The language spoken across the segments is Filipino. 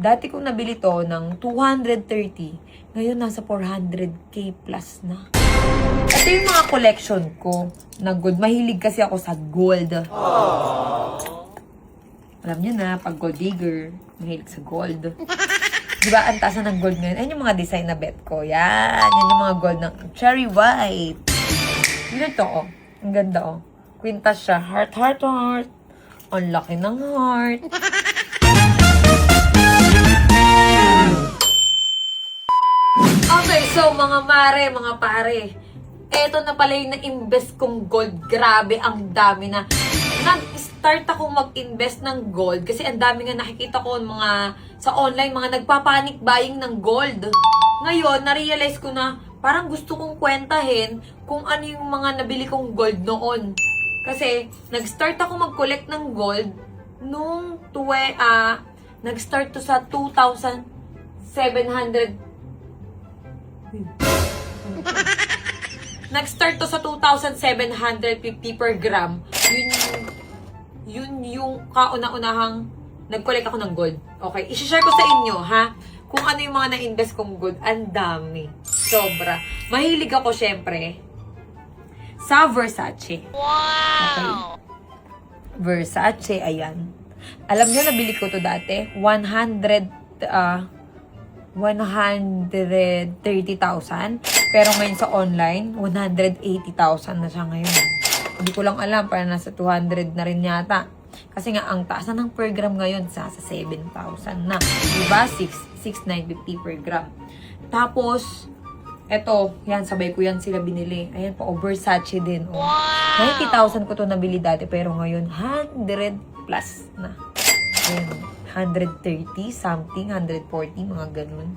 Dati kong nabili to ng 230. Ngayon, nasa 400k plus na. Ito yung mga collection ko na gold. Mahilig kasi ako sa gold. Alam niyo na, pag gold digger, mahilig sa gold. Diba, ang taas na ng gold ngayon. Ayun yung mga design na bet ko. Yan. Yan yung mga gold ng cherry white. Yun ito, oh. Ang ganda, oh. Quintas siya. Heart, heart, heart. Ang laki ng heart. Okay, so mga mare, mga pare. Eto na pala yung na-invest kong gold. Grabe, ang dami na. Nag-start ako mag-invest ng gold kasi ang dami nga nakikita ko mga sa online, mga nagpa-panic buying ng gold. Ngayon, na-realize ko na parang gusto kong kwentahin kung ano yung mga nabili kong gold noon. Kasi nag-start ako mag-collect ng gold nung nag-start to sa 2,700 Nag-start to sa 2,750 per gram. Yun yung kauna-unahang nag-collect ako ng gold. Okay, i-share ko sa inyo, ha? Kung ano yung mga na-invest kong gold. Ang dami. Sobra. Mahilig ako, syempre, sa Versace. Wow! Okay. Versace, ayan. Alam niyo, nabili ko to dati. 130,000. Pero ngayon sa online, 180,000 na siya ngayon. Hindi ko lang alam, para nasa 200 na rin yata. Kasi nga, ang taas na ng per gram ngayon, sa 7,000 na. Diba? 6,950 per gram. Tapos, eto, yan, sabay ko yan sila binili. Ayan po, Versace din. Oh. 90,000 ko to nabili dati, pero ngayon, 100 plus na. Ayan, 130 something, 140, mga ganun.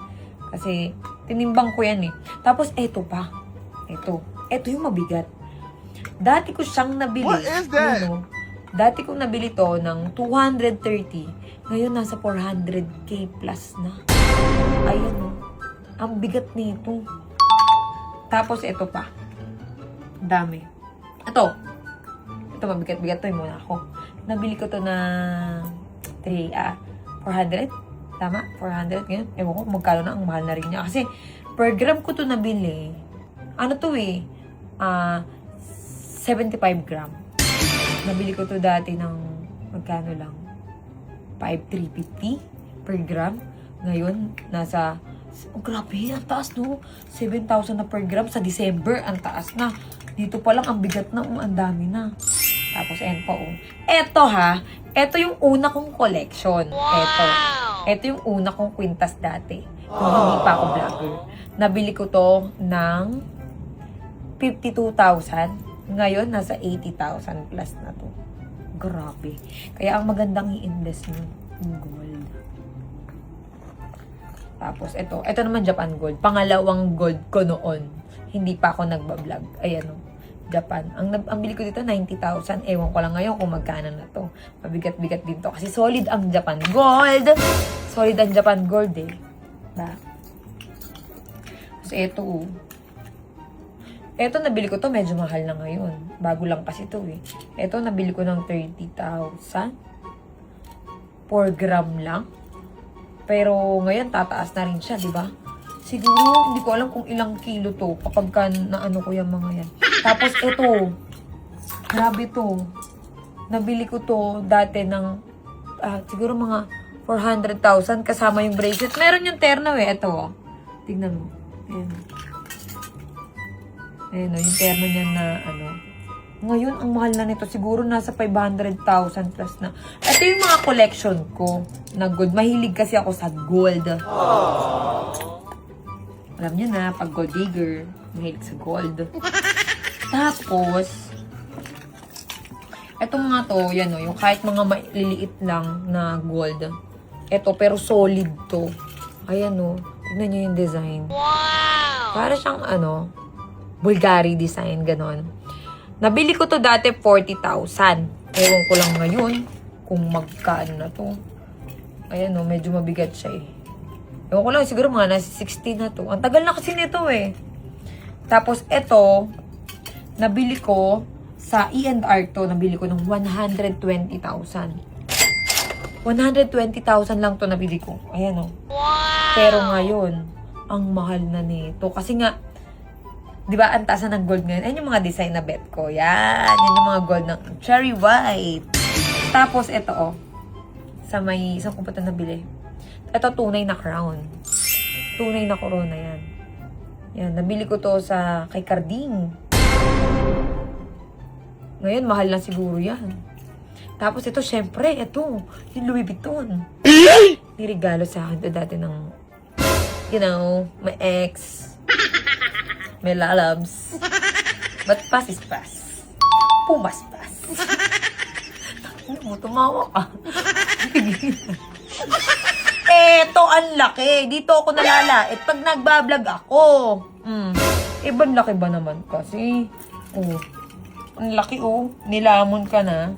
Kasi, tinimbang ko yan eh. Tapos, eto pa. Ito yung mabigat. Dati ko siyang nabili. What is that? Dati kong nabili to ng 230. Ngayon, nasa 400k plus na. Ayan o. Ang bigat nito. Tapos, ito pa. Dami. Ito, mabigat-bigat to. Muna ako. Nabili ko to na 400. Tama? 400. Ngayon, ewan ko, magkano na. Ang mahal na rin niya. Kasi, per gram ko to nabili. Ano to eh? 75 gram. Nabili ko to dati ng magkano lang? 5,350 per gram. Ngayon, nasa, oh grabe, ang taas no? 7,000 na per gram sa December. Ang taas na. Dito pa lang, ang bigat na. Ang dami na. Tapos, ayan pa oh. Eto ha. Eto yung una kong collection. Eto yung una kong kwintas dati. Kung hindi pa ako vlogger. Nabili ko to ng 52,000. Ngayon, nasa 80,000 plus na to. Grabe. Kaya ang magandang i-invest mo, yung gold. Tapos, ito naman Japan gold. Pangalawang gold ko noon. Hindi pa ako nagbablog. Ayan o. Japan. Ang bili ko dito, 90,000. Ewan ko lang ngayon kung magkano na to. Mabigat-bigat din to. Kasi solid ang Japan gold. Solid ang Japan gold eh. Ba? Kasi ito Eto, nabili ko to, medyo mahal na ngayon. Bago lang kasi to eh. Eto, nabili ko ng 30,000. 4 gram lang. Pero ngayon, tataas na rin siya, di ba? Siguro, hindi ko alam kung ilang kilo to kapag naano ko yung mga yan. Tapos ito, grabe to. Nabili ko to dati ng, siguro mga 400,000 kasama yung bracelet. Meron yung terno eh. Ito, oh. Tignan mo. Ayan. Ayan o, yung terno niya na Ngayon, ang mahal na nito. Siguro nasa 500,000 plus na. Ito yung mga collection ko na gold. Mahilig kasi ako sa gold. Alam niyo na, pag gold digger, mahilig sa gold. Tapos, eto mga to, yan o, yung kahit mga maliliit lang na gold. Eto, pero solid to. Ayan o, tignan niyo yung design. Wow! Para siyang Bulgari design, ganon. Nabili ko to dati 40,000. Ewan ko lang ngayon kung magkano na to. Ayan o, medyo mabigat siya eh. Ewan ko lang, siguro mga nasa 60 na to. Ang tagal na kasi nito eh. Tapos eto, nabili ko sa E&R to, nabili ko ng 120,000. 120,000 lang to nabili ko. Ayan o. Pero ngayon, ang mahal na nito. Kasi nga, di ba, ang taas na ng gold ngayon. Ayan yung mga design na bet ko. Yan. Yan yung mga gold ng cherry white. Tapos, ito o. Sa may, isang ko pa ito nabili. Ito, tunay na crown. Tunay na corona yan. Yan, nabili ko to sa kay Carding. Ngayon, mahal na siguro yan. Tapos ito, syempre, ito, yung Louis Vuitton. Nirigalo sa akin ito dati ng, you know, my ex, may lalabs. But pass is pass. Pumas-pass. Ano mo, tumawa ka. Eto, ang laki. Dito ako nalalait pag nagbablog ako. Ibang laki ba naman kasi? Oh, ang laki oh. Nilamon ka na.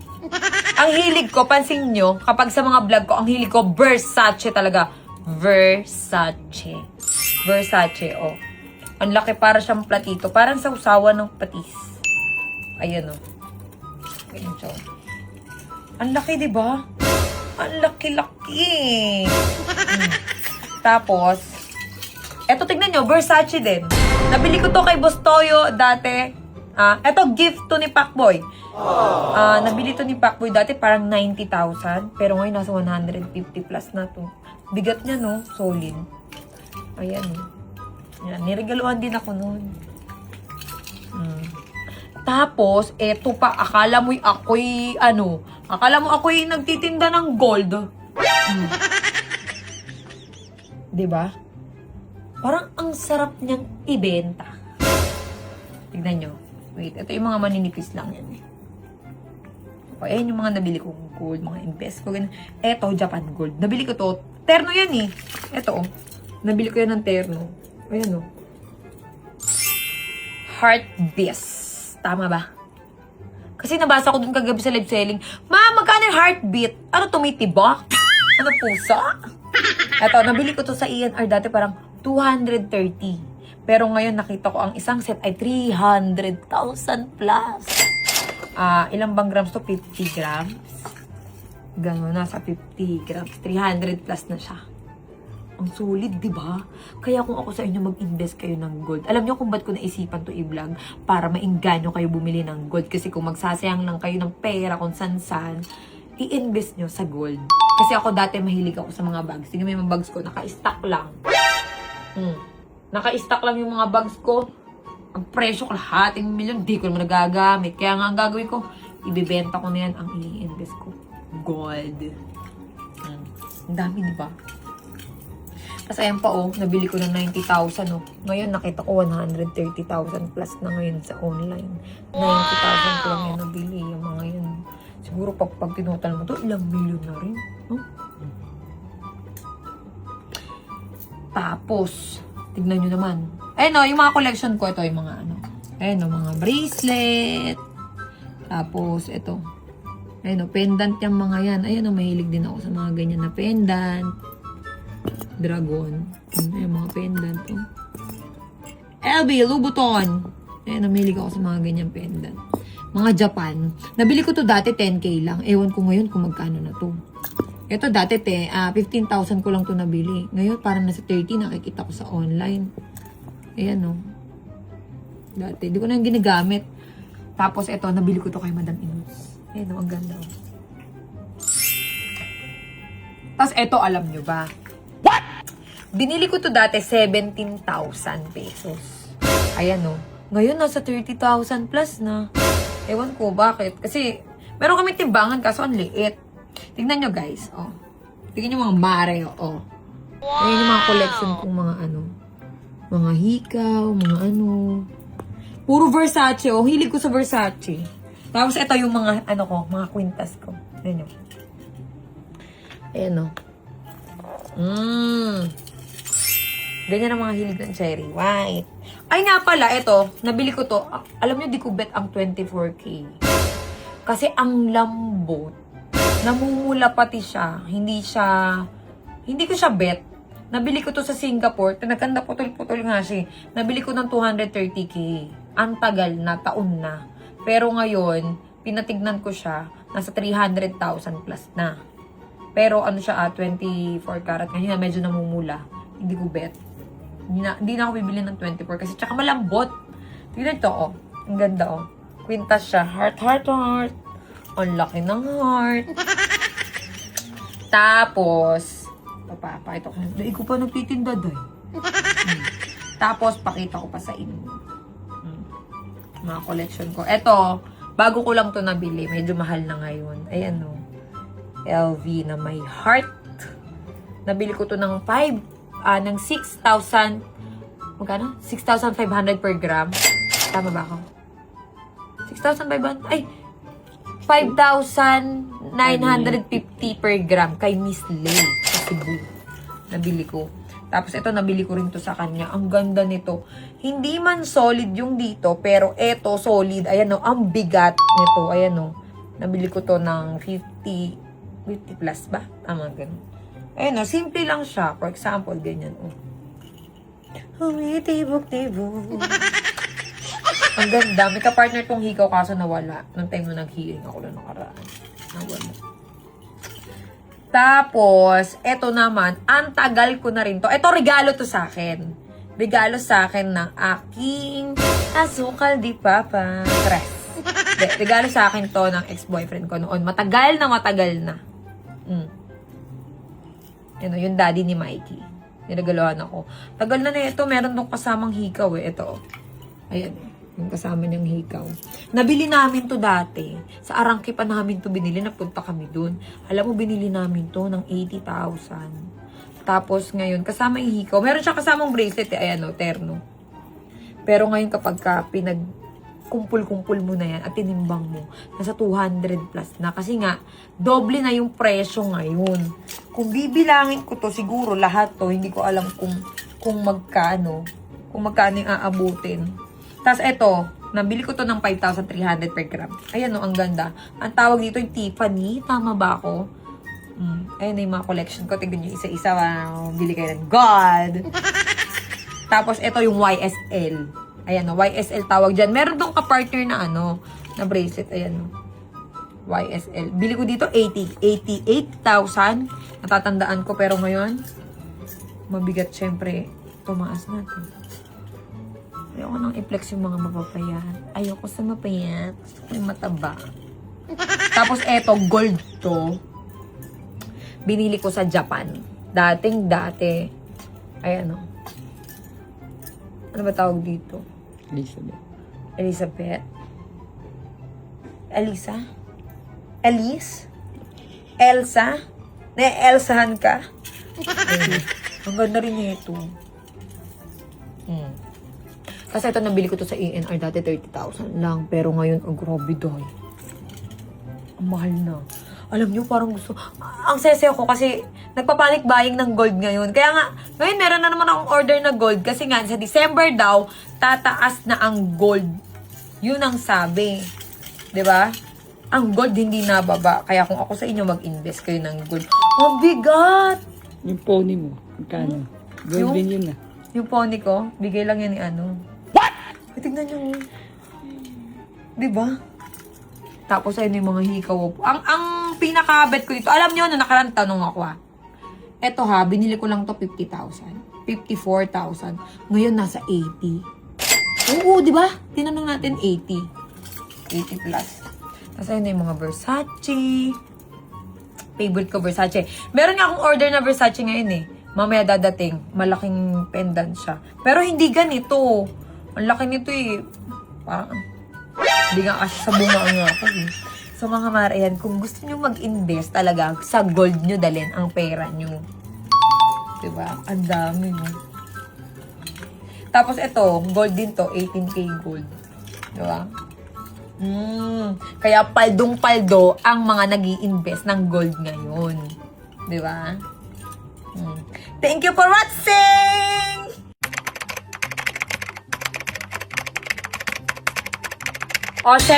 Ang hilig ko, pansin nyo, kapag sa mga vlog ko, ang hilig ko, Versace talaga. Versace. Versace, oh. Ang laki, para siyang platito. Parang sausawan ng patis. Ayan, oh. Ayan siya. Ang laki, diba? Ang laki-laki. Tapos, eto, tignan nyo, Versace din. Nabili ko to kay Bostoyo dati. Eto, gift to ni Pacboy. Nabili to ni Pacboy dati parang 90,000. Pero ngayon nasa 150 plus na to. Bigat niya, no? Solid. Ayan, Yan, niregaluhan din ako noon. Tapos, eto pa, akala mo ako'y nagtitinda ng gold. Diba? Parang ang sarap niyang ibenta. Tignan nyo. Wait, ito yung mga maninipis lang yan eh. Okay, ayan yung mga nabili kong gold, mga invest ko. Ganun. Eto, Japan gold. Nabili ko to. Terno yan eh. Eto, nabili ko yan ng terno. Ayan oh. Heartbeat. Tama ba? Kasi nabasa ko dun kagabi sa live selling. Ma, magkano yung heartbeat? Ano, tumitibok? Ano, pusa? Eto, nabili ko to sa ENR dati parang 230. Pero ngayon nakita ko ang isang set ay 300,000 plus. Ilang bang grams to? 50 grams? Gano'n, nasa 50 grams. 300 plus na siya. Ang sulit, di ba? Kaya kung ako sa inyo, mag-invest kayo ng gold. Alam niyo kung ba't ko naisipan to i-vlog? Para maingganyo kayo bumili ng gold. Kasi kung magsasayang lang kayo ng pera kung san-san, i-invest nyo sa gold. Kasi ako dati mahilig ako sa mga bags. Tingnan mo yung mga bags ko, naka-stock lang. Naka-stock lang yung mga bags ko. Ang presyo, kalahating milyon, di ko naman nagagamit. Kaya nga ang gagawin ko, ibibenta ko na yan ang i-invest ko. Gold. Ang dami, di ba? Tapos ayan pa oh, nabili ko ng 90,000 oh. Ngayon nakita ko 130,000 plus na ngayon sa online. 90,000 ko lang yung nabili. Yung mga yun. Siguro pag tinutal mo to, ilang milyon na rin. No? Tapos, tignan nyo naman. Ayun o, yung mga collection ko, ito yung mga ano. Ayun o, mga bracelet. Tapos, ito. Ayun o, pendant yung mga yan. Ayun o, mahilig din ako sa mga ganyan na pendant. Dragon. Ayun, mga pendant o. LB, Louboutin. Ayun o, mahilig ako sa mga ganyan pendant. Mga Japan. Nabili ko to dati 10k lang. Ewan ko ngayon kung magkano na to. Ito dati 15,000 ko lang to nabili. Ngayon parang nasa 30 nakikita ko sa online. Ayan o. Dati, di ko na yung ginagamit. Tapos ito, nabili ko to kay Madam Inus. Ayan o, ang ganda o. Tapos ito, alam nyo ba? What? Binili ko to dati 17,000 pesos. Ayan o. Ngayon nasa 30,000 plus na. Ewan ko bakit. Kasi meron kami timbangan kaso ang liit. Tignan nyo guys, oh. Tignan nyo mga mare, oh. Wow! Ayan yung mga collection kong mga ano. Mga hikaw, mga ano. Puro Versace, oh. Hilig ko sa Versace. Tapos ito yung mga, ano ko, mga kwintas ko. Ayan nyo. Ayan, oh. Ganyan ang mga hilig ng cherry white. Ay nga pala, ito, nabili ko to. Alam nyo, di ko bet ang 24K. Kasi ang lambot. Namumula pati siya. Hindi ko siya bet. Nabili ko to sa Singapore. Nagkanda putol-putol nga siya. Nabili ko ng 230k. Ang tagal na, taon na. Pero ngayon, pinatignan ko siya, nasa 300,000 plus na. Pero ano siya, 24 karat. Ngayon na medyo namumula. Hindi ko bet. Hindi na ako bibili ng 24 kasi tsaka malambot. Tignan ito, oh. Ang ganda, oh. Quintas siya. Heart, heart, heart. Ang laki ng heart. Tapos, papakita ko. Dahil ko pa nagtitinda, day. Tapos, pakita ko pa sa inyo. Mga collection ko. Eto, bago ko lang to nabili. Medyo mahal na ngayon. Ayan, oh. LV na may heart. Nabili ko to ng 6,000. Magkano? 6,500 per gram. Tama ba ako? 6,500? Ay! 5,950 per gram kay Miss Lay sa Cebu. Nabili ko. Tapos ito, nabili ko rin to sa kanya. Ang ganda nito. Hindi man solid yung dito, pero ito solid. Ayan o, ang bigat nito. Ayan o. Nabili ko to ng 50 plus ba? Tama, ganun. Ayan o, simple lang siya. For example, ganyan o. Tibok-tibok. Ang ganda. May ka-partner tong hikaw kaso nawala. Nung time na nag-healing ako na nakaraan. Nawala. Tapos, eto naman, ang tagal ko na rin to. Eto, regalo to sa akin. Regalo sa akin ng aking asukal di papa. Regalo sa akin to ng ex-boyfriend ko noon. Matagal na. Yan o, yung daddy ni Mikey. Niregalohan ako. Tagal na ito. Meron tong kasamang hikaw eh. Ito. Ayan. Yung kasama niyang hikaw. Nabili namin to dati. Sa Arangke pa namin to binili. Napunta kami dun. Alam mo, binili namin to ng 80,000. Tapos ngayon, kasama yung hikaw. Meron siya kasamang bracelet eh. Ayan o, terno. Pero ngayon kapag ka kumpul-kumpul mo na yan at tinimbang mo, nasa 200 plus na. Kasi nga, doble na yung presyo ngayon. Kung bibilangin ko to, siguro lahat to, hindi ko alam kung magkano yung aabutin. Tapos eto, nabili ko to ng 5,300 per gram. Ayan o, ang ganda. Ang tawag dito yung Tiffany. Tama ba ako? Ayan na yung mga collection ko. Tignan nyo isa-isa. Wow, bili kayo ng God. Tapos eto yung YSL. Ayan o, YSL tawag dyan. Meron tong ka-partner na na bracelet. Ayan o. YSL. Bili ko dito 88,000. Natatandaan ko. Pero ngayon, mabigat syempre. Tumaas natin. Ayoko nang i-flex yung mga mapapayat. Ayoko sa mapayat. Gusto ko yung mataba. Tapos eto, gold to. Binili ko sa Japan. Dating-dati. Ayan o. Ano ba tawag dito? Elizabeth? Elisa? Elsa? Na-Elsahan ka? Ang ganda rin ito. Kasi ito, nabili ko to sa ANR dati 30,000 lang. Pero ngayon, grabe doy. Ang mahal na. Alam nyo, parang gusto. Ang seseo ko kasi nagpapanik buying ng gold ngayon. Kaya nga, ngayon meron na naman akong order na gold. Kasi nga, sa December daw, tataas na ang gold. Yun ang sabi. 'Di ba? Ang gold hindi nababa. Kaya kung ako sa inyo, mag-invest kayo ng gold. Ang bigat! Yung pony mo, magkano? Gold din yun ah. Yung pony ko, bigay lang yan ni Ay, tignan nyo. Diba? Tapos ayun yung mga hikaw. Ang pinaka-bet ko dito, alam nyo, nakarang tanong ako Eto binili ko lang to 50,000. 54,000. Ngayon nasa 80. Oo, diba? Tinanong natin 80. 80 plus. Tapos ayun yung mga Versace. Favorite ko Versace. Meron nga akong order na Versace ngayon Mamaya dadating. Malaking pendant siya. Pero hindi ganito. Ang laki nito Parang, hindi nga kasi sa bunga nga ako So mga Marian, kung gusto nyo mag-invest talaga, sa gold nyo dalhin ang pera nyo. Diba? Ang dami Tapos ito, gold din to, 18K gold. Diba? Kaya paldong-paldo ang mga nag-i-invest ng gold ngayon. Diba? Thank you for watching! O,